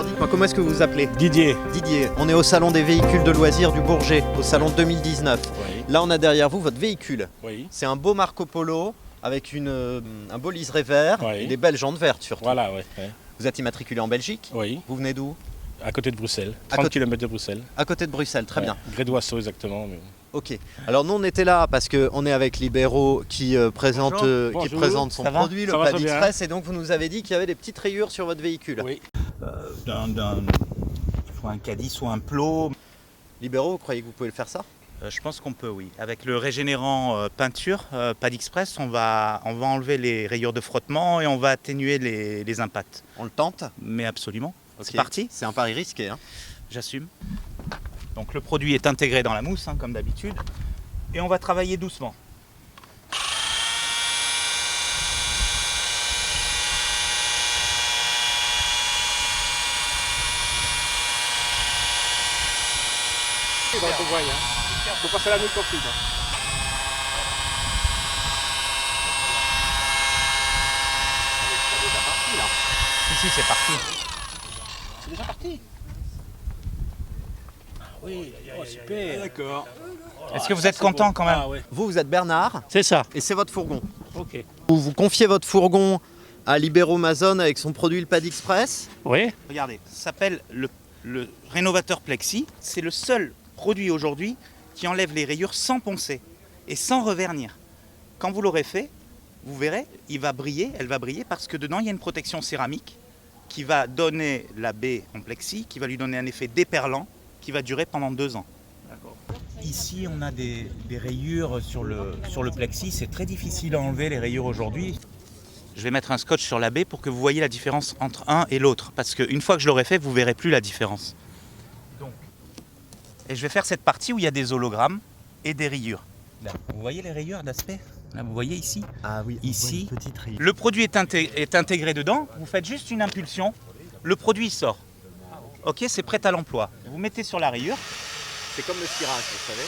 Alors dites-moi, comment est-ce que vous vous appelez? Didier. Didier, on est au salon des véhicules de loisirs du Bourget, au salon 2019. Oui. Là, on a derrière vous votre véhicule. Oui. C'est un beau Marco Polo avec un beau liseré vert, Oui. des belles jantes vertes surtout. Voilà, oui. Vous êtes immatriculé en Belgique? Oui. Vous venez d'où? À côté de Bruxelles. À 30 côté- km de Bruxelles. À côté de Bruxelles, très bien. Grédoisseau exactement. Mais... Ok. Alors nous, on était là parce qu'on est avec Libéraux qui présente, Bonjour. qui Bonjour. présente son Ça va produit, le Ça va Pad très bien. Express, et donc vous nous avez dit qu'il y avait des petites rayures sur votre véhicule. Oui. Soit un caddie, soit un plot. Libéraux, vous croyez que vous pouvez le faire ça? Je pense qu'on peut, oui. Avec le régénérant peinture Pad Express, on va enlever les rayures de frottement et on va atténuer les impacts. On le tente? Mais absolument. Ok. C'est parti. C'est un pari risqué, hein. J'assume. Donc le produit est intégré dans la mousse, hein, comme d'habitude. Et on va travailler doucement. Faut passer la nuit confine. Ici, c'est parti. C'est déjà parti. Oui, super. D'accord. Est-ce que vous êtes content quand même? Ah, ouais. Vous êtes Bernard C'est ça. et c'est votre fourgon. Ok. Vous confiez votre fourgon à Libéraux Mazon avec son produit le Pad Express. Oui. Regardez, ça s'appelle le rénovateur Plexi. C'est le seul produit aujourd'hui qui enlève les rayures sans poncer et sans revernir. Quand vous l'aurez fait, vous verrez, elle va briller parce que dedans il y a une protection céramique qui va donner la baie en plexi, qui va lui donner un effet déperlant qui va durer pendant 2 ans. Ici on a des rayures sur le plexi, c'est très difficile à enlever les rayures aujourd'hui. Je vais mettre un scotch sur la baie pour que vous voyez la différence entre un et l'autre, parce qu'une fois que je l'aurai fait, vous verrez plus la différence. Et je vais faire cette partie où il y a des hologrammes et des rayures. Là, vous voyez les rayures d'aspect? Là, vous voyez ici? Ah oui, Ici, petite rayure. Le produit est intégré dedans, vous faites juste une impulsion, le produit sort. Ok, c'est prêt à l'emploi. Vous mettez sur la rayure. C'est comme le cirage, vous savez.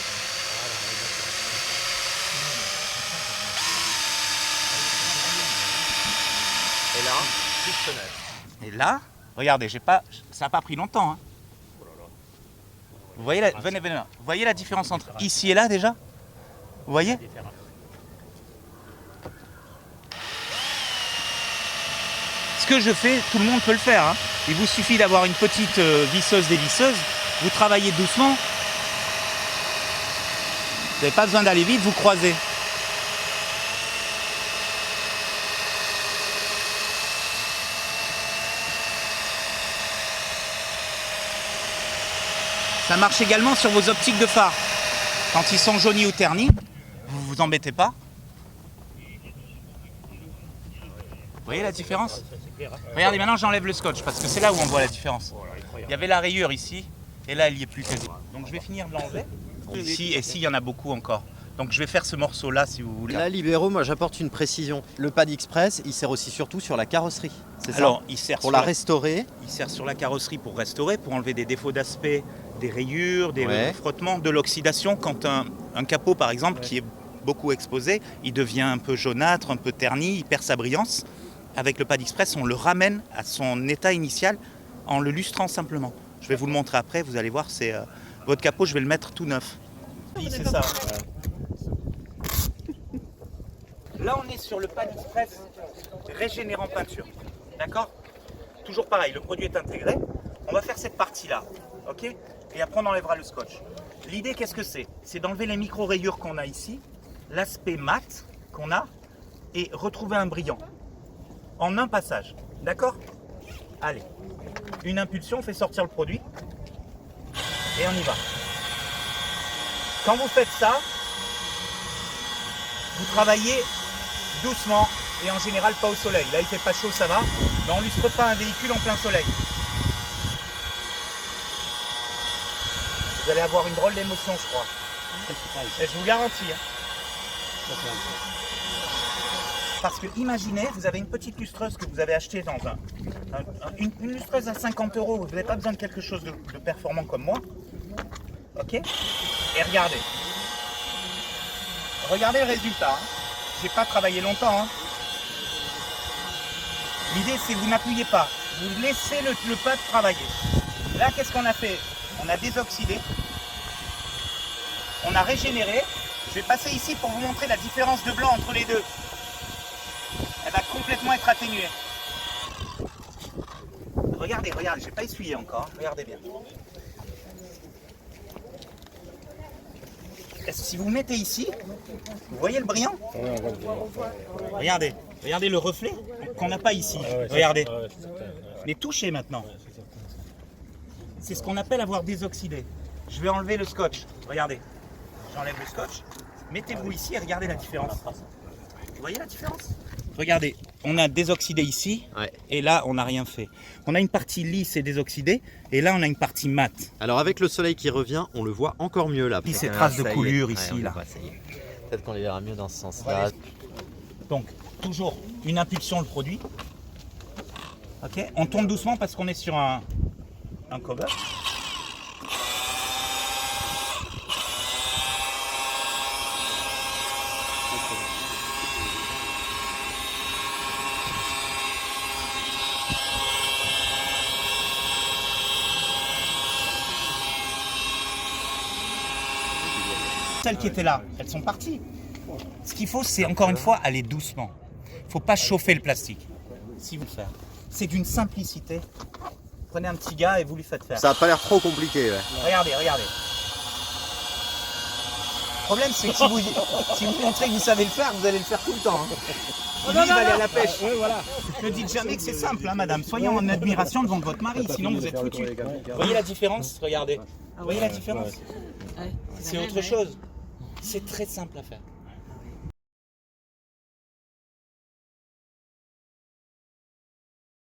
Et là, petite fenêtre. Et là, regardez, ça n'a pas pris longtemps. Hein. Vous voyez venez. Vous voyez la différence entre ici et là déjà? Vous voyez? Ce que je fais, tout le monde peut le faire. Hein. Il vous suffit d'avoir une petite visseuse dévisseuse. Vous travaillez doucement. Vous n'avez pas besoin d'aller vite, vous croisez. Ça marche également sur vos optiques de phare. Quand ils sont jaunis ou ternis, vous vous embêtez pas. Vous voyez la différence? Regardez, maintenant j'enlève le scotch parce que c'est là où on voit la différence. Il y avait la rayure ici et là elle n'y est plus quasi. Donc je vais finir de l'enlever. Ici et ici il y en a beaucoup encore. Donc je vais faire ce morceau là si vous voulez. Là, Libéraux, moi j'apporte une précision. Le Pad Express, il sert aussi surtout sur la carrosserie. C'est ça? Alors il sert Pour sur la restaurer. Il sert sur la carrosserie pour restaurer, pour enlever des défauts d'aspect, des rayures, des Ouais. frottements, de l'oxydation. Quand un capot, par exemple, qui est beaucoup exposé, il devient un peu jaunâtre, un peu terni, il perd sa brillance. Avec le Pad Express, on le ramène à son état initial en le lustrant simplement. Je vais vous le montrer après, vous allez voir, c'est votre capot, je vais le mettre tout neuf. Oui, c'est ça. Là, on est sur le Pad Express régénérant peinture. D'accord? Toujours pareil, le produit est intégré. On va faire cette partie-là, ok? Et après, on enlèvera le scotch. L'idée, qu'est-ce que c'est? C'est d'enlever les micro-rayures qu'on a ici, l'aspect mat qu'on a, et retrouver un brillant. En un passage, d'accord? Allez, une impulsion fait sortir le produit, et on y va. Quand vous faites ça, vous travaillez doucement et en général pas au soleil. Là il fait pas chaud, ça va, mais on ne lustre pas un véhicule en plein soleil. Vous allez avoir une drôle d'émotion, je crois. Et je vous garantis. Hein. Parce que imaginez, vous avez une petite lustreuse que vous avez achetée dans une lustreuse à 50 €. Vous n'avez pas besoin de quelque chose de performant comme moi. Ok? Et regardez. Regardez le résultat. Hein. J'ai pas travaillé longtemps. Hein. L'idée, c'est que vous n'appuyez pas. vous laissez le pad travailler. Là, qu'est-ce qu'on a fait? On a désoxydé, on a régénéré. Je vais passer ici pour vous montrer la différence de blanc entre les deux. Elle va complètement être atténuée. Regardez, regardez, je n'ai pas essuyé encore, regardez bien. Si vous mettez ici, vous voyez le brillant? Regardez, regardez le reflet qu'on n'a pas ici. Regardez, les toucher maintenant. C'est ce qu'on appelle avoir désoxydé. Je vais enlever le scotch. Regardez, j'enlève le scotch. Mettez-vous ici et regardez la différence. Vous voyez la différence? Regardez, on a désoxydé ici, Ouais. et là on n'a rien fait. On a une partie lisse et désoxydée, et là on a une partie mate. Alors avec le soleil qui revient, on le voit encore mieux là. Puis ces traces de Ça y est. coulure Ouais, ici, on le là. voit, ça y est. Peut-être qu'on les verra mieux dans ce sens-là. Voilà. Donc, toujours une impulsion le produit. Ok, on tourne doucement parce qu'on est sur un cover. Celles qui étaient là, elles sont parties. Ce qu'il faut, c'est encore une fois aller doucement. Il ne faut pas chauffer le plastique. Si vous le faites, c'est d'une simplicité. Prenez un petit gars et vous lui faites faire. Ça n'a pas l'air trop compliqué. Ouais. Regardez, regardez. Le problème, c'est que si vous montrez que vous savez le faire, vous allez le faire tout le temps. Hein. Lui, il va aller à la pêche. Ne dites jamais que c'est simple, hein, madame. Soyez en admiration devant votre mari, sinon vous êtes foutu. Vous voyez la différence? Regardez. Vous voyez la différence? C'est autre chose. C'est très simple à faire.